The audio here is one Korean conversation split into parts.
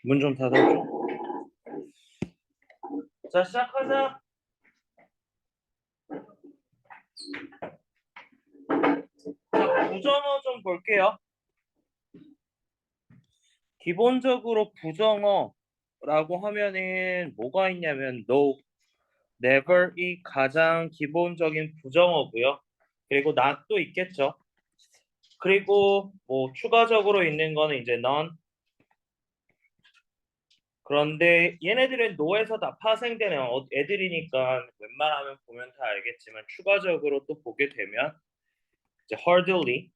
문 좀 닫아줘. 자, 시작하자. 자, 부정어 좀 볼게요. 기본적으로 부정어라고 하면은 뭐가 있냐면 no, never이 가장 기본적인 부정어고요. 그리고 not도 있겠죠. 그리고 뭐 추가적으로 있는 거는 이제 none. 그런데 얘네들은 no에서 다 파생되는 애들이니까 웬만하면 보면 다 알겠지만 추가적으로 또 보게 되면 이제 hardly,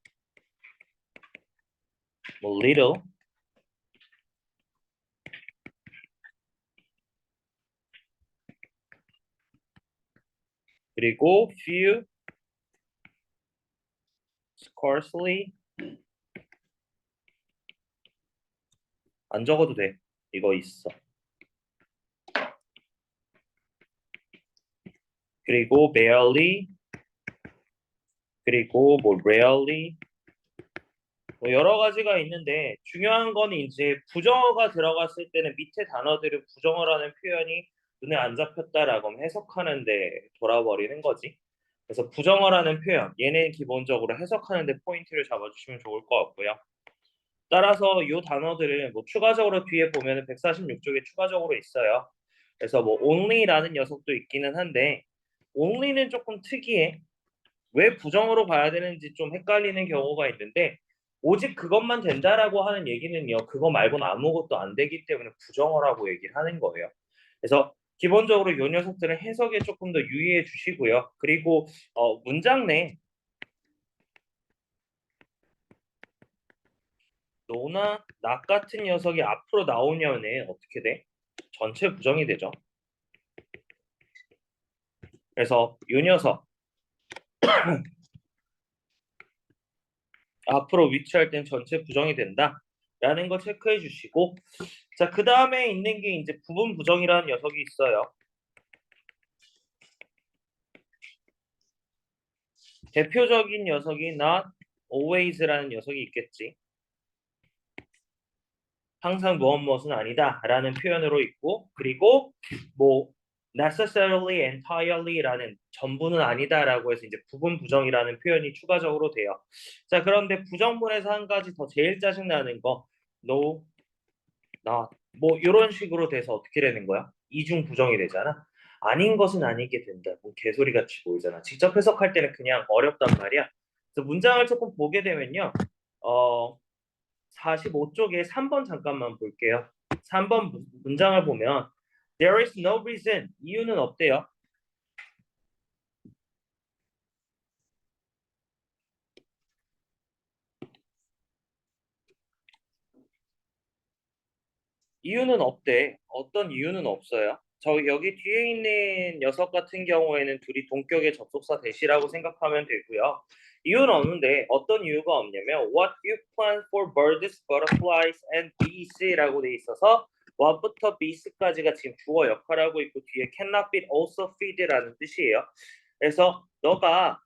뭐 little, 그리고 few, scarcely. 안 적어도 돼. 이거 있어. 그리고 barely, 그리고 뭐 rarely, 뭐 여러 가지가 있는데 중요한 건 이제 부정어가 들어갔을 때는 밑에 단어들은 부정어라는 표현이 눈에 안 잡혔다라고 해석하는데 돌아버리는 거지. 그래서 부정어라는 표현, 얘는 기본적으로 해석하는데 포인트를 잡아주시면 좋을 것 같고요. 따라서 이 단어들은 뭐 추가적으로 뒤에 보면 146쪽에 추가적으로 있어요. 그래서 뭐 only라는 녀석도 있기는 한데 only는 조금 특이해. 왜 부정어로 봐야 되는지 좀 헷갈리는 경우가 있는데 오직 그것만 된다라고 하는 얘기는요. 그거 말고는 아무것도 안 되기 때문에 부정어라고 얘기를 하는 거예요. 그래서 기본적으로 이 녀석들은 해석에 조금 더 유의해 주시고요. 그리고 문장 내 너나 나 같은 녀석이 앞으로 나오냐면 어떻게 돼? 전체 부정이 되죠. 그래서 이 녀석 앞으로 위치할 땐 전체 부정이 된다. 라는 거 체크해 주시고 자, 그 다음에 있는 게 이제 부분 부정이라는 녀석이 있어요. 대표적인 녀석이 not always라는 녀석이 있겠지. 항상 무엇은 아니다 라는 표현으로 있고 그리고 뭐 necessarily entirely라는 전부는 아니다라고 해서 이제 부분 부정이라는 표현이 추가적으로 돼요. 자, 그런데 부정문에서 한 가지 더 제일 짜증나는 거 no, not 뭐 이런 식으로 돼서 어떻게 되는 거야? 이중 부정이 되잖아. 아닌 것은 아니게 된다. 뭐 개소리 같이 보이잖아. 직접 해석할 때는 그냥 어렵단 말이야. 그래서 문장을 조금 보게 되면요. 어 45쪽에 3번 잠깐만 볼게요. 3번 문장을 보면 There is no reason. 이유는 없대요. 이유는 없대. 어떤 이유는 없어요. 저 여기 뒤에 있는 녀석 같은 경우에는 둘이 동격의 접속사 대시라고 생각하면 되고요. 이유는 없는데 어떤 이유가 없냐면 What you plan for birds, butterflies, and bees라고 돼 있어서 what부터 bees까지가 지금 주어 역할하고 있고 뒤에 cannot be also feed라는 뜻이에요. 그래서 너가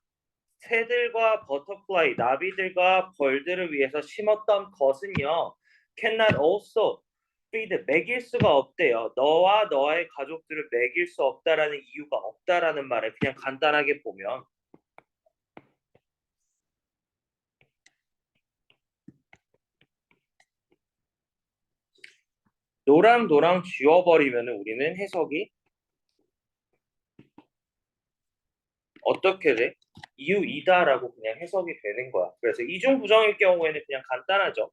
새들과 버터플라이, 나비들과 벌들을 위해서 심었던 것은요. cannot also feed, 먹일 수가 없대요. 너와 너의 가족들을 먹일 수 없다라는 이유가 없다라는 말을 그냥 간단하게 보면 노랑 지워버리면 우리는 해석이 어떻게 돼? 이유이다라고 그냥 해석이 되는 거야. 그래서 이중 부정일 경우에는 그냥 간단하죠.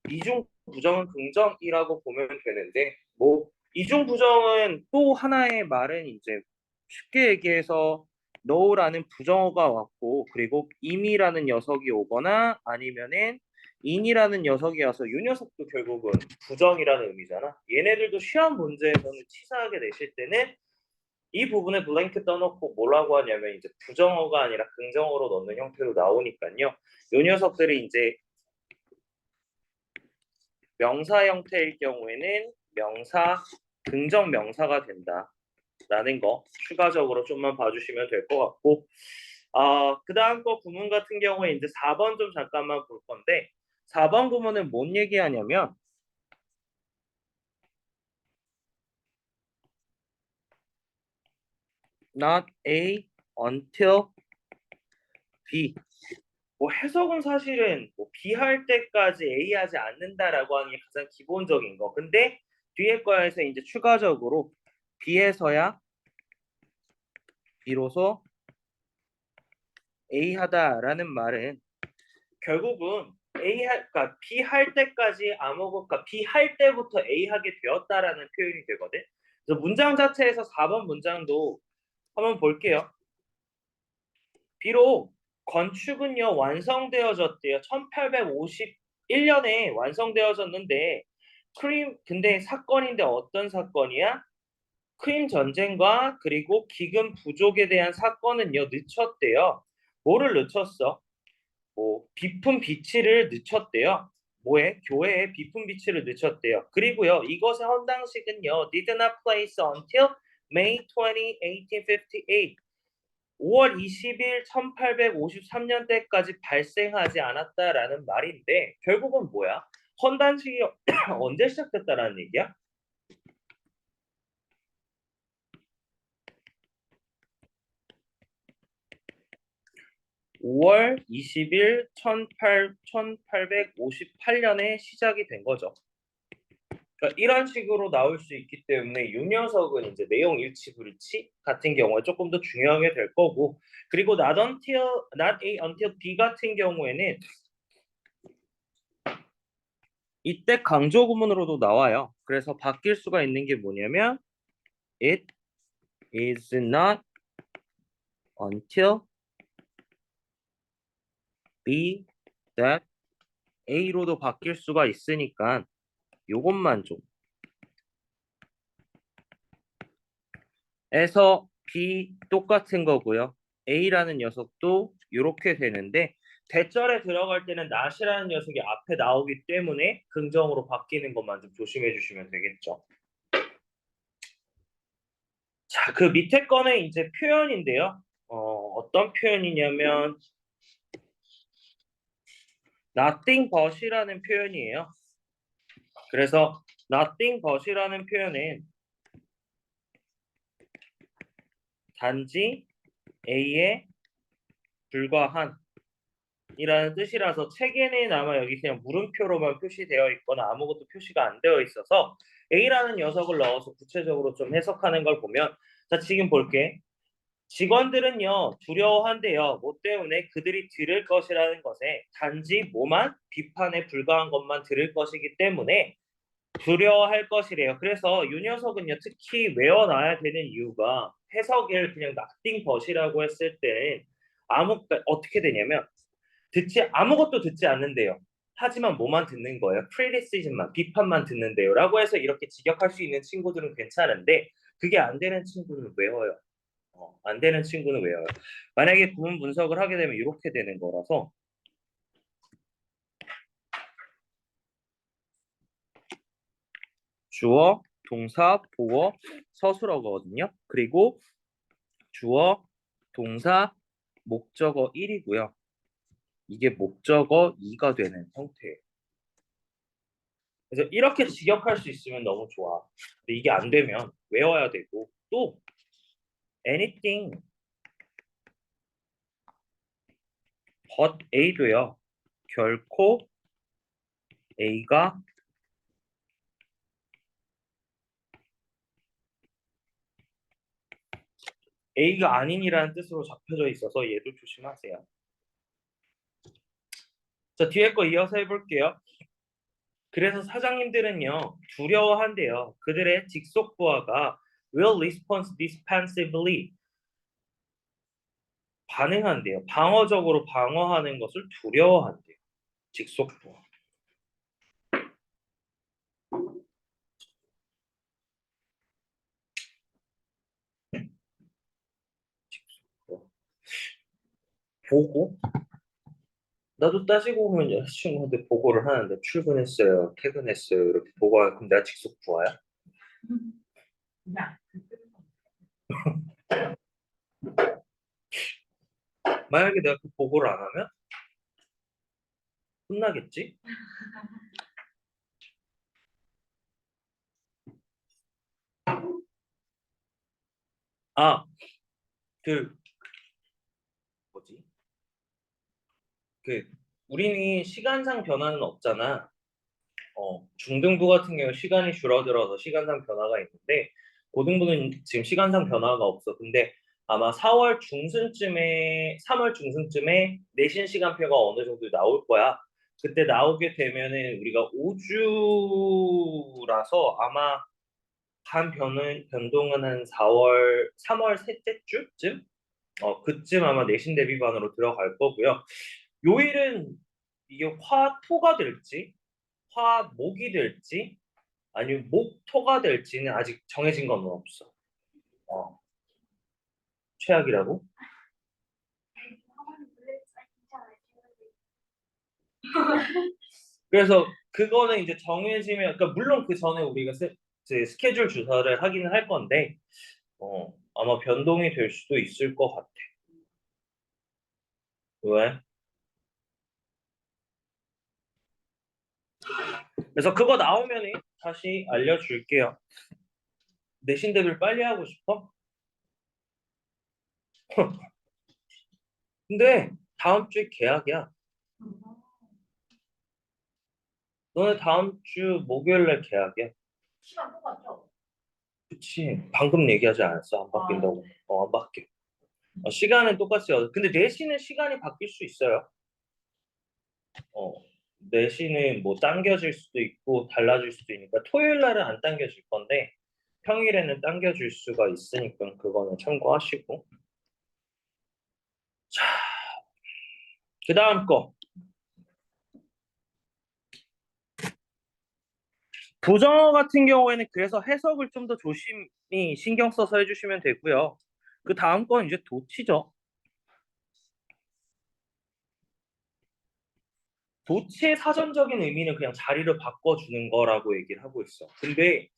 이중 부정은 긍정이라고 보면 되는데 뭐 이중 부정은 또 하나의 말은 이제 쉽게 얘기해서 no라는 부정어가 왔고 그리고 im이라는 녀석이 오거나 아니면은 in이라는 녀석이 와서 이 녀석도 결국은 부정이라는 의미잖아. 얘네들도 시험 문제에서는 치사하게 내실 때는 이 부분에 블랭크 떠놓고 뭐라고 하냐면 이제 부정어가 아니라 긍정어로 넣는 형태로 나오니까요. 이 녀석들이 이제 명사 형태일 경우에는 명사, 긍정 명사가 된다라는 거 추가적으로 좀만 봐주시면 될 것 같고, 그 다음 거 구문 같은 경우에 이제 4번 좀 잠깐만 볼 건데, 4번 구문은 뭔 얘기하냐면 not A until B. 뭐 해석은 사실은 뭐 B 할 때까지 A 하지 않는다라고 하는 게 가장 기본적인 거. 근데 뒤에 거에서 이제 추가적으로 B에서야 비로소 A 하다라는 말은 결국은 그러니까 B 할 때까지 그러니까 B 할 때부터 A 하게 되었다라는 표현이 되거든. 그래서 문장 자체에서 4번 문장도 한번 볼게요. 비록 건축은요 완성되어졌대요. 1851년에 완성되어졌는데 근데 사건인데 어떤 사건이야? 크림 전쟁과 그리고 기금 부족에 대한 사건은요 늦췄대요. 뭐를 늦췄어? 뭐 비품 비치를 늦췄대요. 뭐에? 교회에 비품 비치를 늦췄대요. 그리고요 이것의 헌당식은요 did not place until May 20, 1858. 5월 20일 1853년 때까지 발생하지 않았다라는 말인데 결국은 뭐야? 헌단식이 언제 시작됐다라는 얘기야? 5월 20일 1858년에 시작이 된 거죠. 그러니까 이런 식으로 나올 수 있기 때문에 이 녀석은 이제 내용 일치 불일치 같은 경우에 조금 더 중요하게 될 거고 그리고 not A until B 같은 경우에는 이때 강조 구문으로도 나와요. 그래서 바뀔 수가 있는 게 뭐냐면 it is not until B that A로도 바뀔 수가 있으니까 요것만 좀 에서 B 똑같은 거고요. A라는 녀석도 이렇게 되는데 대절에 들어갈 때는 not이라는 녀석이 앞에 나오기 때문에 긍정으로 바뀌는 것만 좀 조심해 주시면 되겠죠. 자, 그 밑에 거는 이제 표현인데요. 어떤 표현이냐면 nothing but이라는 표현이에요. 그래서 nothing but이라는 표현은 단지 A에 불과한 이라는 뜻이라서 책에는 아마 여기 그냥 물음표로만 표시되어 있거나 아무것도 표시가 안 되어 있어서 A라는 녀석을 넣어서 구체적으로 좀 해석하는 걸 보면 자 지금 볼게. 직원들은요 두려워한대요. 뭐 때문에 그들이 들을 것이라는 것에 단지 뭐만 비판에 불과한 것만 들을 것이기 때문에 두려워할 것이래요. 그래서 이 녀석은요 특히 외워놔야 되는 이유가 해석을 그냥 nothing but이라고 했을 때 그러니까 어떻게 되냐면 아무것도 듣지 않는데요. 하지만 뭐만 듣는 거예요? criticism만, 비판만 듣는데요. 라고 해서 이렇게 직역할 수 있는 친구들은 괜찮은데 그게 안 되는 친구는 외워요. 안 되는 친구는 외워요. 만약에 구문 분석을 하게 되면 이렇게 되는 거라서 주어, 동사, 보어, 서술어거든요. 그리고 주어, 동사, 목적어 1이고요. 이게 목적어 2가 되는 형태예요. 그래서 이렇게 직역할 수 있으면 너무 좋아. 근데 이게 안 되면 외워야 되고 또 anything but A도요. 결코 A가 아닌이라는 뜻으로 잡혀져 있어서 얘도 조심하세요. 자, 뒤에 거 이어서 해볼게요. 그래서 사장님들은요, 두려워한대요. 그들의 직속 부하가 will respond defensively. 반응한대요. 방어적으로 방어하는 것을 두려워한대요. 직속 부하. 보고? 나도 따지고 보면 여자친구한테 보고를 하는데 출근했어요, 퇴근했어요 이렇게 보고하면 그럼 내가 직속 부하야? 만약에 내가 그 보고를 안 하면 혼나겠지? 아, 그 뭐지? 그 우리는 시간상 변화는 없잖아. 중등부 같은 경우 시간이 줄어들어서 시간상 변화가 있는데 고등부는 지금 시간상 변화가 없어. 근데 아마 4월 중순쯤에 3월 중순쯤에 내신 시간표가 어느 정도 나올 거야. 그때 나오게 되면은 우리가 5주라서 아마 변동은 한 4월 3월 셋째 주쯤 그쯤 아마 내신 대비반으로 들어갈 거고요. 요일은 이게 화토가 될지 화목이 될지 아니면 목토가 될지는 아직 정해진 건 없어. 어, 최악이라고? 그래서 그거는 이제 정해지면, 그러니까 물론 그 전에 우리가 이제 스케줄 주사를 하기는 할 건데, 아마 변동이 될 수도 있을 것 같아. 왜? 그래서 그거 나오면 다시 알려줄게요. 내신 대비를 빨리 하고 싶어? 근데 다음 주에 계약이야. 너네 다음 주 목요일 날 계약이야. 시간 똑같죠? 그치. 방금 얘기하지 않았어. 안 바뀐다고. 안 바뀌어. 시간은 똑같이 근데 내신은 시간이 바뀔 수 있어요. 어, 내신은 뭐 당겨질 수도 있고 달라질 수도 있으니까 토요일 날은 안 당겨질 건데 평일에는 당겨질 수가 있으니까 그거는 참고하시고. 자, 그 다음 거. 부정어 같은 경우에는 그래서 해석을 좀 더 조심히 신경 써서 해주시면 되고요. 그 다음 건 이제 도치죠. 도치의 사전적인 의미는 그냥 자리를 바꿔주는 거라고 얘기를 하고 있어. 근데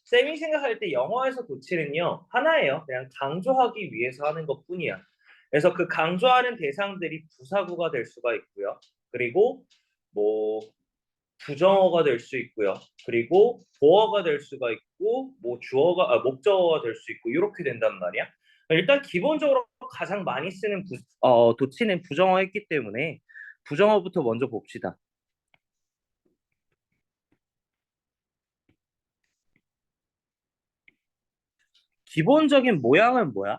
쌤이 생각할 때 영어에서 도치는요 하나예요. 그냥 강조하기 위해서 하는 것뿐이야. 그래서 그 강조하는 대상들이 부사구가 될 수가 있고요. 그리고 뭐 부정어가 될 수 있고요. 그리고 보어가 될 수가 있고 뭐 주어가 목적어가 될 수 있고 이렇게 된단 말이야. 일단 기본적으로 가장 많이 쓰는 도치는 부정어였기 때문에 부정어부터 먼저 봅시다. 기본적인 모양은 뭐야?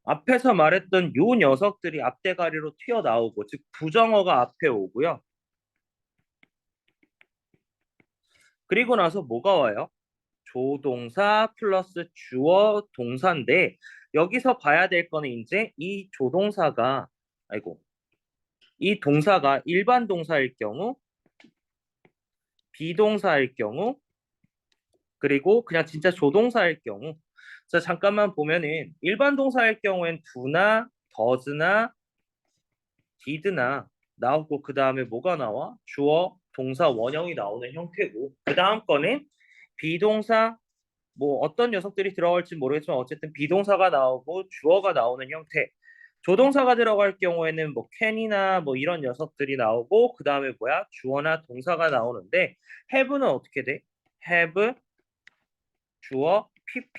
앞에서 말했던 요 녀석들이 앞대가리로 튀어나오고 즉 부정어가 앞에 오고요. 그리고 나서 뭐가 와요? 조동사 플러스 주어 동사인데 여기서 봐야 될 거는 이제 이 조동사가 아이고 이 동사가 일반 동사일 경우 비동사일 경우 그리고 그냥 진짜 조동사일 경우 자 잠깐만 보면은 일반 동사일 경우엔 do나 does나 did나 나오고 그 다음에 뭐가 나와? 주어 동사 원형이 나오는 형태고 그 다음 거는 비동사 뭐 어떤 녀석들이 들어갈지 모르겠지만 어쨌든 비동사가 나오고 주어가 나오는 형태. 조동사가 들어갈 경우에는 뭐 can이나 뭐 이런 녀석들이 나오고 그 다음에 뭐야? 주어나 동사가 나오는데 have는 어떻게 돼? have 주어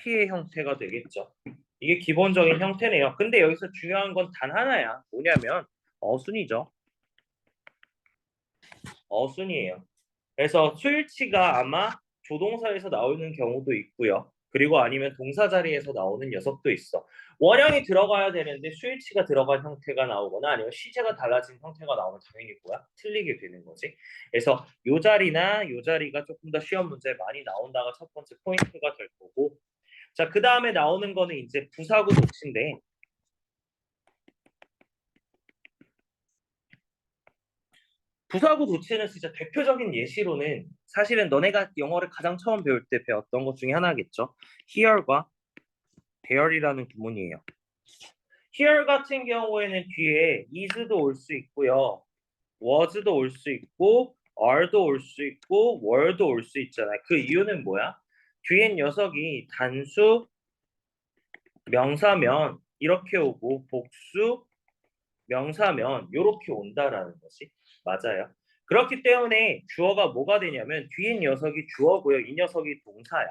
pp의 형태가 되겠죠. 이게 기본적인 형태네요. 근데 여기서 중요한 건 단 하나야. 뭐냐면 어순이죠. 어순이에요. 그래서 수일치가 아마 조동사에서 나오는 경우도 있고요. 그리고 아니면 동사 자리에서 나오는 녀석도 있어. 원형이 들어가야 되는데 수일치가 들어간 형태가 나오거나 아니면 시제가 달라진 형태가 나오면 당연히 뭐야? 틀리게 되는 거지. 그래서 요 자리나 요 자리가 조금 더 시험 문제에 많이 나온다가 첫 번째 포인트가 될 거고. 자, 그 다음에 나오는 거는 이제 부사구 도치인데 부사구 도치는 진짜 대표적인 예시로는 사실은 너네가 영어를 가장 처음 배울 때 배웠던 것 중에 하나겠죠. here과 there이라는 구문이에요. here 같은 경우에는 뒤에 is도 올 수 있고요. was도 올 수 있고 are도 올 수 있고 were도 올 수 있잖아요. 그 이유는 뭐야? 뒤에 녀석이 단수 명사면 이렇게 오고 복수 명사면 이렇게 온다라는 것이 맞아요. 그렇기 때문에 주어가 뭐가 되냐면 뒤에 녀석이 주어고요. 이 녀석이 동사야.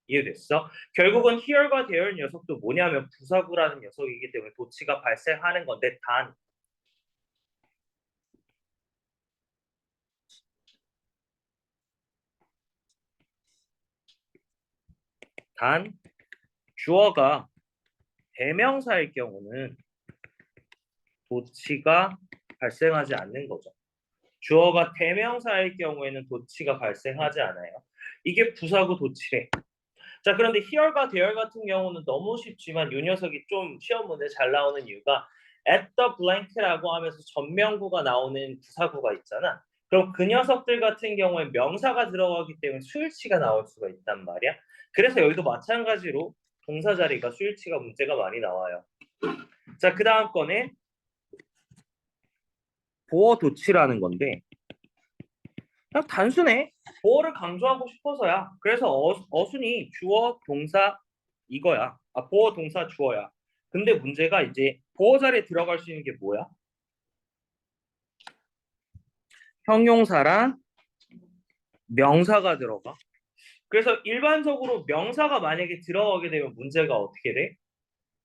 이해됐어? 결국은 here과 there 녀석도 뭐냐면 부사구라는 녀석이기 때문에 도치가 발생하는 건데 단 주어가 대명사일 경우는 도치가 발생하지 않는 거죠. 주어가 대명사일 경우에는 도치가 발생하지 않아요. 이게 부사구 도치래. 자, 그런데 here과 there 같은 경우는 너무 쉽지만 이 녀석이 좀 시험 문제 잘 나오는 이유가 at the blank라고 하면서 전명구가 나오는 부사구가 있잖아. 그럼 그 녀석들 같은 경우에 명사가 들어가기 때문에 수일치가 나올 수가 있단 말이야. 그래서 여기도 마찬가지로 동사 자리가 수일치가 문제가 많이 나와요. 자, 그 다음 거는 보어 도치라는 건데 그냥 단순해. 보어를 강조하고 싶어서야. 그래서 어순이 주어, 동사 이거야. 아, 보어, 동사, 주어야. 근데 문제가 이제 보어 자리에 들어갈 수 있는 게 뭐야? 형용사랑 명사가 들어가. 그래서 일반적으로 명사가 만약에 들어가게 되면 문제가 어떻게 돼?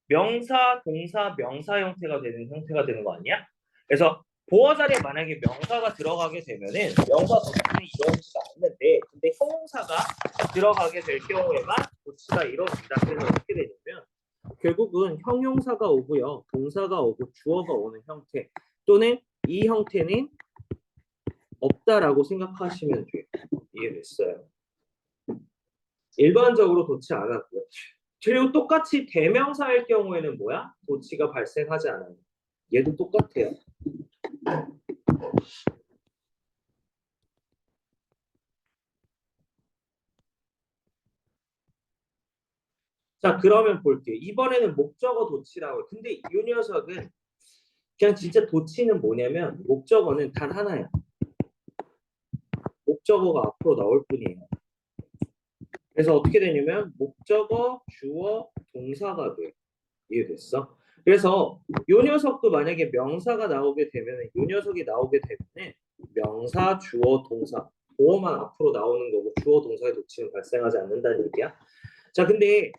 명사, 동사, 명사 형태가 되는 거 아니야? 그래서 보어 자리에 만약에 명사가 들어가게 되면은 명사 도치는 이루어지지가 않는데 근데 형용사가 들어가게 될 경우에만 도치가 이루어진다. 그래서 어떻게 되냐면 결국은 형용사가 오고요. 동사가 오고 주어가 오는 형태 또는 이 형태는 없다라고 생각하시면 돼요. 이해됐어요? 일반적으로 도치 안 하고요. 그리고 똑같이 대명사일 경우에는 뭐야? 도치가 발생하지 않아요. 얘도 똑같아요. 자, 그러면 볼게요. 이번에는 목적어 도치라고. 근데 이 녀석은 그냥 진짜 도치는 뭐냐면 목적어는 단 하나야. 목적어가 앞으로 나올 뿐이에요. 그래서 어떻게 되냐면 목적어, 주어, 동사가 돼. 이해됐어? 그래서 이 녀석도 만약에 명사가 나오게 되면 이 녀석이 나오게 되면 명사, 주어, 동사 보어만 앞으로 나오는 거고 주어, 동사의 도치는 발생하지 않는다는 얘기야. 자, 근데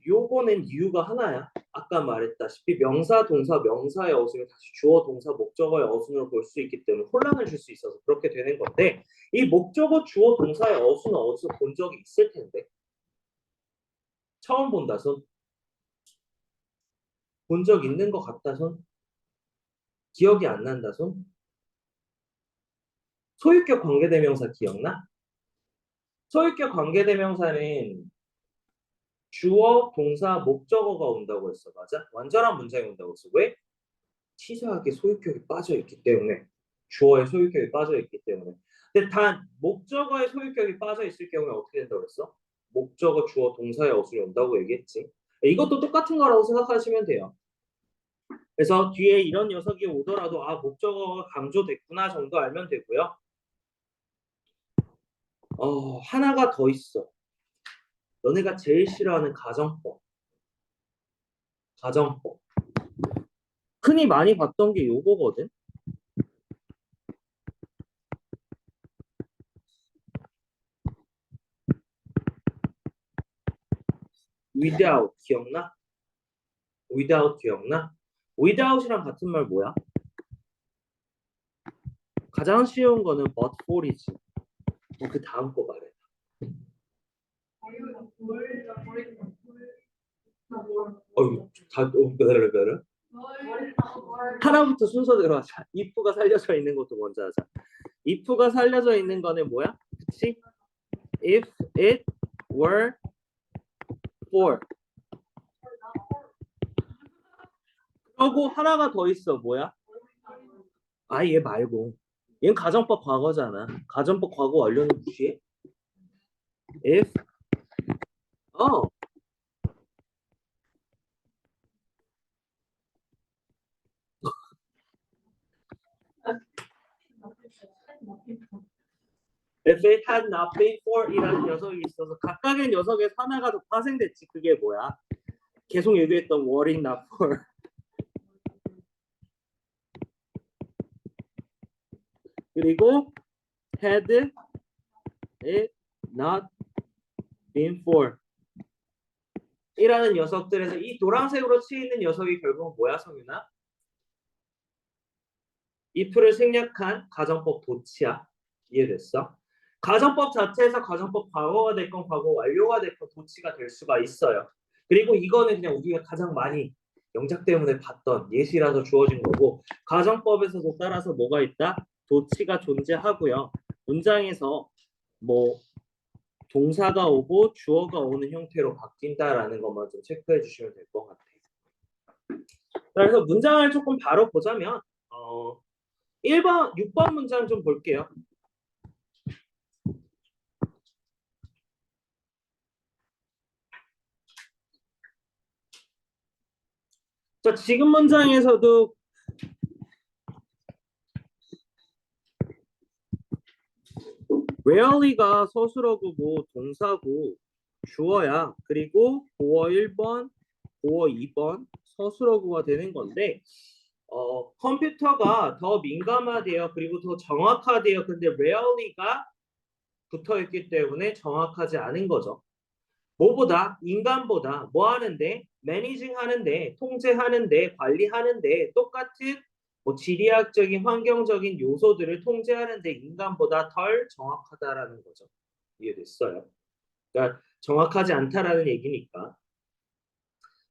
요거는 이유가 하나야. 아까 말했다시피 명사, 동사, 명사의 어순을 다시 주어, 동사, 목적어의 어순으로 볼 수 있기 때문에 혼란을 줄 수 있어서 그렇게 되는 건데 이 목적어, 주어, 동사의 어순은 어디서 본 적이 있을 텐데 처음 본다 손? 본 적 있는 것 같다 손? 기억이 안 난다 손? 소유격 관계대명사 기억나? 소유격 관계대명사는 주어, 동사, 목적어가 온다고 했어. 맞아? 완전한 문장이 온다고 했어. 왜? 치사하게 소유격이 빠져 있기 때문에. 주어의 소유격이 빠져 있기 때문에. 근데 단 목적어의 소유격이 빠져 있을 경우에 어떻게 된다고 했어? 목적어, 주어, 동사의 어순이 온다고 얘기했지. 이것도 똑같은 거라고 생각하시면 돼요. 그래서 뒤에 이런 녀석이 오더라도 아 목적어가 강조됐구나 정도 알면 되고요. 하나가 더 있어. 너네가 제일 싫어하는 가정법. 가정법. 흔히 많이 봤던 게 요거거든. without 기억나? without 기억나? without이랑 같은 말 뭐야? 가장 쉬운 거는 but for이지. 그 다음 거 말해. 기다려. 하나부터 순서대로 하자. if가 살려져 있는 것도 먼저 하자. if가 살려져 있는 거는 뭐야? 그치? If it were for. 그리고 하나가 더 있어. 뭐야? 얘 말고. 얘는 가정법 과거잖아. 가정법 과거 완료는 무시해? If 어 If it had not been for 이라는 녀석이 있어서 각각의 녀석에서 하나가 더 파생됐지. 그게 뭐야? 계속 얘기했던 what it not for. 그리고 had it not been for 이라는 녀석들에서 이 노란색으로 치이는 녀석이 결국은 뭐야, 성윤아? if를 생략한 가정법 도치야. 이해됐어? 가정법 자체에서 가정법 과거가 됐건 과거 완료가 됐건 도치가 될 수가 있어요. 그리고 이거는 그냥 우리가 가장 많이 영작 때문에 봤던 예시라서 주어진 거고, 가정법에서도 따라서 뭐가 있다? 도치가 존재하고요. 문장에서 뭐 동사가 오고 주어가 오는 형태로 바뀐다라는 것만 좀 체크해 주시면 될 것 같아요. 그래서 문장을 조금 바로 보자면 1번, 6번 문장 좀 볼게요. 자, 지금 문장에서도 rarely가 서술어구고 동사고 주어야. 그리고 보어 1번, 보어 2번 서술어구가 되는 건데 컴퓨터가 더 민감하대요. 그리고 더 정확하대요. 근데 rarely가 붙어있기 때문에 정확하지 않은 거죠. 뭐보다 인간보다 뭐 하는데 매니징 하는데 통제하는데 관리하는데 똑같은 뭐 지리학적인 환경적인 요소들을 통제하는데 인간보다 덜 정확하다라는 거죠. 이해됐어요? 그러니까 정확하지 않다라는 얘기니까.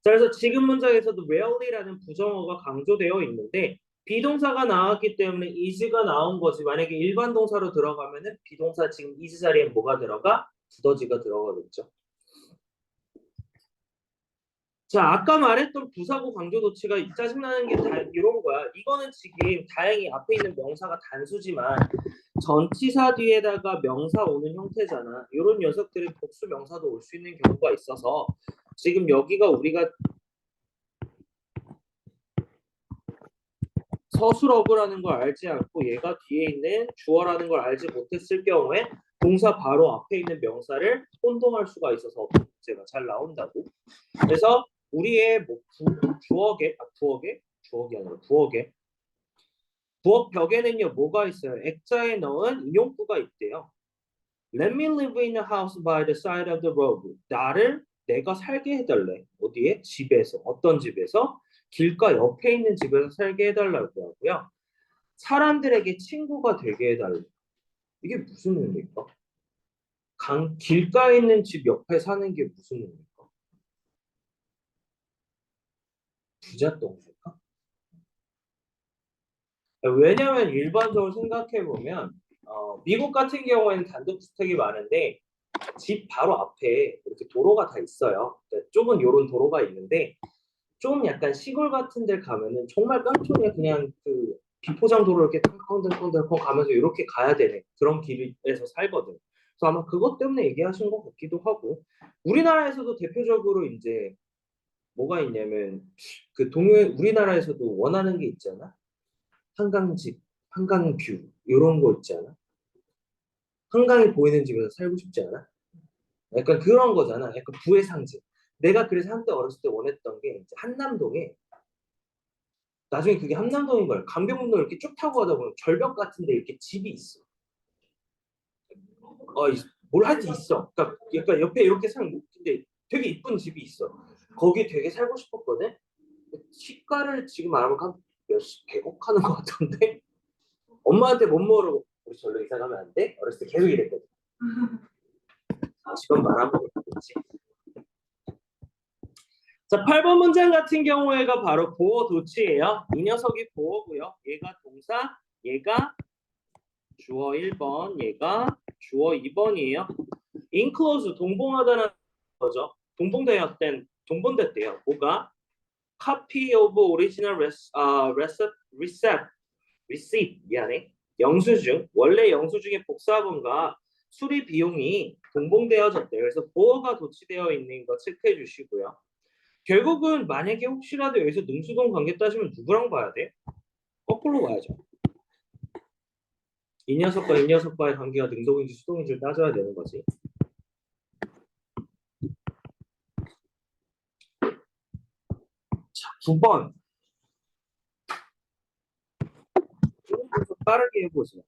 자, 그래서 지금 문장에서도 rarely라는 부정어가 강조되어 있는데 비동사가 나왔기 때문에 is가 나온 거지. 만약에 일반 동사로 들어가면은 비동사 지금 is 자리에 뭐가 들어가? 두더지가 들어가겠죠. 자, 아까 말했던 부사구 강조 도치가 짜증나는 게 이런 거야. 이거는 지금 다행히 앞에 있는 명사가 단수지만 전치사 뒤에다가 명사 오는 형태잖아. 이런 녀석들은 복수 명사도 올 수 있는 경우가 있어서 지금 여기가 우리가 서술어구라는 걸 알지 않고 얘가 뒤에 있는 주어라는 걸 알지 못했을 경우에 동사 바로 앞에 있는 명사를 혼동할 수가 있어서 어떤 문제가 잘 나온다고. 그래서 우리의 뭐 주어계 아니라 부억 벽에는요 뭐가 있어요? 액자에 넣은 인용구가 있대요. Let me live in a house by the side of the road. 내가 살게 해달래. 어디에? 집에서. 어떤 집에서? 길가 옆에 있는 집에서 살게 해달라고 하고요. 사람들에게 친구가 되게 해달래. 이게 무슨 의미일까? 길가에 있는 집 옆에 사는 게 무슨 의미일까? 부잣 동생일까? 왜냐면 일반적으로 생각해 보면 미국 같은 경우에는 단독주택이 많은데 집 바로 앞에 이렇게 도로가 다 있어요. 그러니까 좁은 요런 도로가 있는데 좀 약간 시골 같은 데 가면은 정말 깡통에 그냥 그 비포장 도로 이렇게 덩덩덩덩 가면서 이렇게 가야 되는 그런 길에서 살거든. 그래서 아마 그것 때문에 얘기하신 것 같기도 하고 우리나라에서도 대표적으로 이제 뭐가 있냐면 그 우리나라에서도 원하는 게 있잖아. 한강집, 한강뷰 이런 거 있잖아. 한강이 보이는 집에서 살고 싶지 않아? 약간 그런 거잖아. 약간 부의 상징. 내가 그래서 한때 어렸을 때 원했던 게 이제 한남동에 나중에 그게 한남동인 거야. 강변북로 이렇게 쭉 타고 가다 보면 절벽 같은데 이렇게 집이 있어. 뭘 할지 있어. 그러니까 약간 옆에 이렇게 살고 근데 되게 이쁜 집이 있어. 거기 되게 살고 싶었거든. 시가를 지금 알아보면 한 몇십 100억 하는 것 같은데 엄마한테 못 모르고 우리 절로 이사 가면 안 돼? 어렸을 때 계속 이랬거든. 지금 말하면 그렇지. 자, 8번 문장 같은 경우에가 바로 보어 도치예요. 이 녀석이 보어고요. 얘가 동사, 얘가 주어 1번, 얘가 주어 2번이에요. inclose 동봉하다는 거죠. 동봉됐대요. 뭐가? copy of original receipt 미안해. 영수증 원래 영수증의 복사본과 수리 비용이 동봉되어졌대요. 그래서 보어가 도치되어 있는 거 체크해 주시고요. 결국은 만약에 혹시라도 여기서 능수동 관계 따지면 누구랑 봐야 돼? 거꾸로 가야죠. 이 녀석과 이 녀석과의 관계가 능동인지 수동인지를 따져야 되는 거지. 자, 9번. 조금 더 빠르게 해보세요.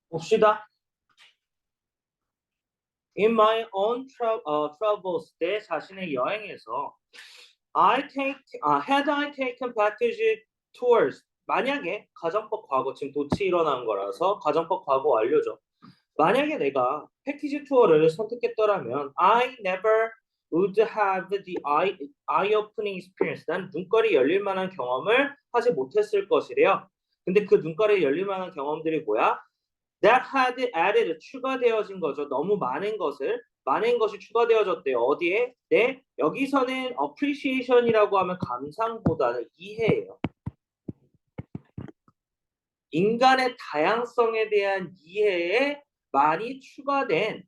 봅시다. In my own travels, 내 자신의 여행에서 had I taken package tours. 만약에 가정법 과거 지금 도치 일어난 거라서 가정법 과거 완료죠. 만약에 내가 패키지 투어를 선택했더라면 I never would have the eye-opening experience. 난 눈깔이 열릴 만한 경험을 하지 못했을 것이래요. 근데 그 눈깔이 열릴 만한 경험들이 뭐야? That had added 추가되어진 거죠. 너무 많은 것이 추가되어졌대요. 어디에? 네, 여기서는 appreciation이라고 하면 감상보다는 이해예요. 인간의 다양성에 대한 이해에 많이 추가된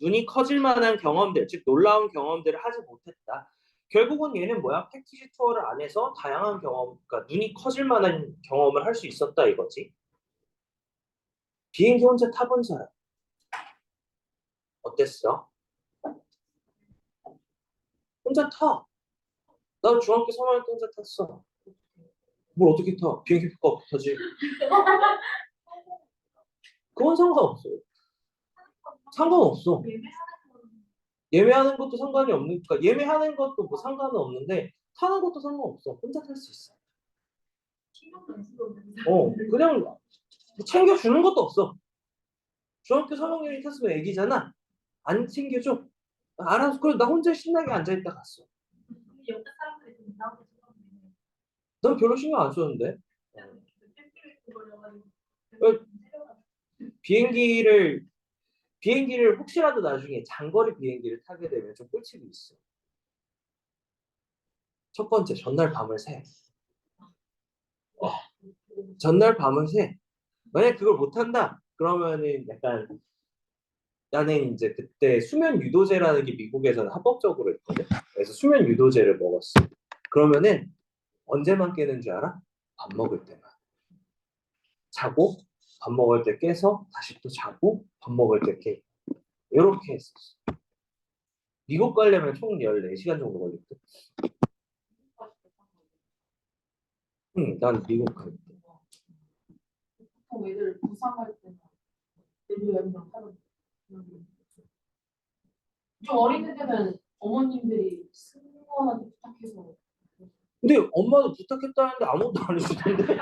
눈이 커질 만한 경험들, 즉 놀라운 경험들을 하지 못했다. 결국은 얘는 뭐야? 패키지 투어를 안 해서 다양한 경험, 그러니까 눈이 커질 만한 경험을 할 수 있었다 이거지. 비행기 혼자 타본 사람 어땠어? 혼자 타. 나 중학교 3학년 때 혼자 탔어. 뭘 어떻게 타? 비행기 값 타지. 그건 상관없어요. 상관없어. 예매하는 것도 상관이 없는, 그러니까 예매하는 것도 뭐 상관은 없는데 타는 것도 상관없어. 혼자 탈 수 있어. 그냥 챙겨주는 것도 없어. 중학교 3학년이 탔으면 애기잖아. 안 챙겨줘. 알아서 그래 나 혼자 신나게 앉아있다 갔어. 난 별로 신경 안 썼는데. 비행기를 혹시라도 나중에 장거리 비행기를 타게 되면 좀 꿀팁이 있어. 첫 번째, 전날 밤을 새. 전날 밤을 새. 만약 그걸 못한다, 그러면은 약간 나는 이제 그때 수면 유도제라는 게 미국에서는 합법적으로 있거든. 그래서 수면 유도제를 먹었어. 그러면은 언제만 깨는 줄 알아? 밥 먹을 때만. 자고 밥 먹을 때 깨서 다시 또 자고 밥 먹을 때 깨. 이렇게 했었어. 미국 가려면 총 14시간 정도 걸렸대. 응, 난 미국 갈 때. 보통 애들 부상할 때는 애들 여행을 하는 좀 어린 애들은 어머님들이 승무원한테 부탁해서 근데 엄마도 부탁했다는데 아무것도 안 해주던데.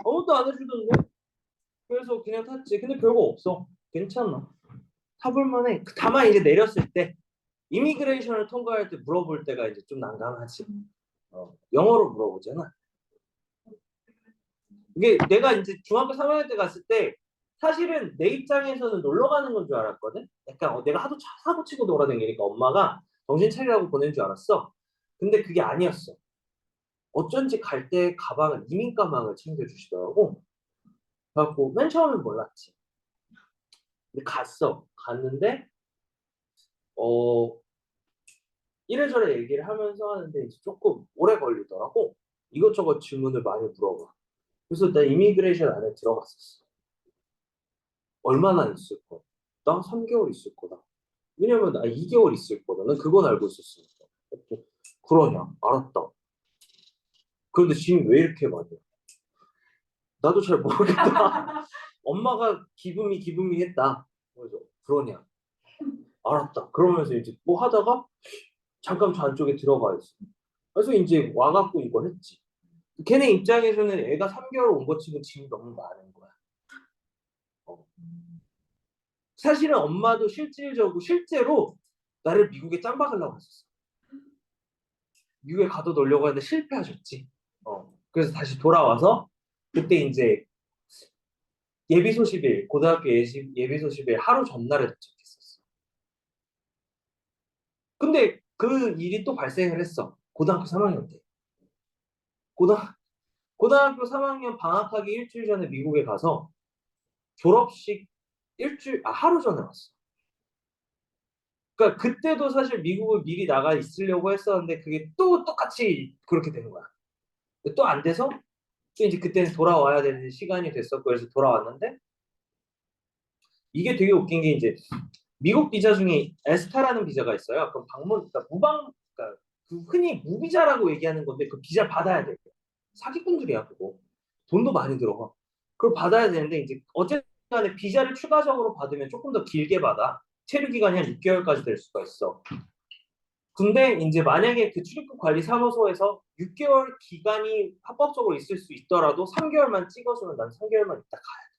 아무것도 안 해주던데. 그래서 그냥 탔지. 근데 별거 없어. 괜찮아. 타볼만해. 다만 이제 내렸을 때 이미그레이션을 통과할 때 물어볼 때가 이제 좀 난감하지. 영어로 물어보잖아. 이게 내가 이제 중학교 3학년 때 갔을 때 사실은 내 입장에서는 놀러 가는 건 줄 알았거든. 약간 내가 하도 사고 치고 돌아다니니까 엄마가 정신 차리라고 보낸 줄 알았어. 근데 그게 아니었어. 어쩐지 갈 때 가방을 이민 가방을 챙겨주시더라고. 그래갖고 맨 처음엔 몰랐지. 근데 갔는데 이래저래 얘기를 하면서 하는데 이제 조금 오래 걸리더라고. 이것저것 질문을 많이 물어봐. 그래서 나 이미그레이션 안에 들어갔었어. 얼마나 있을 거야? 나 3개월 있을 거다. 왜냐면 나 2개월 있을 거다. 난 그건 알고 있었으니까. 그러냐? 알았다. 그런데 지금 왜 이렇게 많이? 나도 잘 모르겠다. 엄마가 기분이 했다. 그래서 그러냐? 알았다. 그러면서 이제 뭐 하다가 잠깐 저 안쪽에 들어가 있어. 그래서 이제 와갖고 이걸 했지. 걔네 입장에서는 애가 3개월 온 거 치고 짐이 너무 많은 거야. 사실은 엄마도 실제로 나를 미국에 짱 박으려고 했었어. 미국에 가도 놀려고 했는데 실패하셨지. 그래서 다시 돌아와서 그때 이제 고등학교 예비 소집일 하루 전날에 도착했었어. 근데 그 일이 또 발생을 했어. 고등학교 3학년 때. 고등학교 3학년 방학하기 일주일 전에 미국에 가서 졸업식 하루 전에 왔어. 그러니까 그때도 사실 미국을 미리 나가 있으려고 했었는데 그게 또 똑같이 그렇게 되는 거야. 또 안 돼서 또 이제 그때는 돌아와야 되는 시간이 됐었고 그래서 돌아왔는데 이게 되게 웃긴 게 이제 미국 비자 중에 에스타라는 비자가 있어요. 그럼 그러니까 그러니까 그 흔히 무비자라고 얘기하는 건데 그 비자 받아야 돼. 사기꾼들이야 그거. 돈도 많이 들어가. 그걸 받아야 되는데 이제 어쨌든 간에 비자를 추가적으로 받으면 조금 더 길게 받아. 체류 기간이 한 6개월까지 될 수가 있어. 근데 이제 만약에 그 출입국 관리 사무소에서 6개월 기간이 합법적으로 있을 수 있더라도 3개월만 찍어주면 난 3개월만 있다 가야 돼.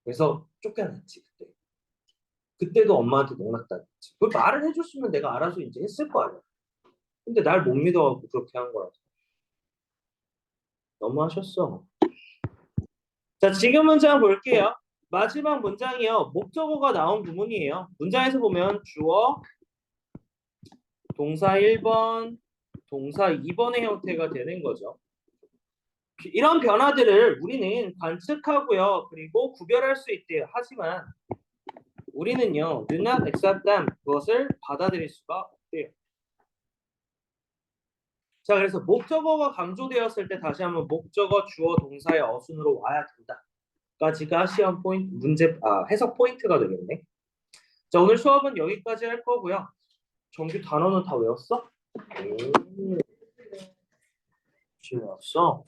그래서 쫓겨났지 그때. 그때도 엄마한테 농락당했지. 그 말을 해줬으면 내가 알아서 이제 했을 거 아니야. 근데 날 못 믿어갖고 그렇게 한 거라서. 너무하셨어. 자, 지금 문장 볼게요. 마지막 문장이요. 목적어가 나온 부분이에요. 문장에서 보면 주어, 동사 1번, 동사 2번의 형태가 되는 거죠. 이런 변화들을 우리는 관측하고요. 그리고 구별할 수 있대요. 하지만 우리는요. do not accept them. 그것을 받아들일 수가 없대요. 자, 그래서 목적어가 강조되었을 때 다시 한번 목적어, 주어, 동사의 어순으로 와야 된다. 까지가 시험 포인트, 해석 포인트가 되겠네. 자, 오늘 수업은 여기까지 할 거고요. 정규 단어는 다 외웠어? 오, 열심히 외웠어.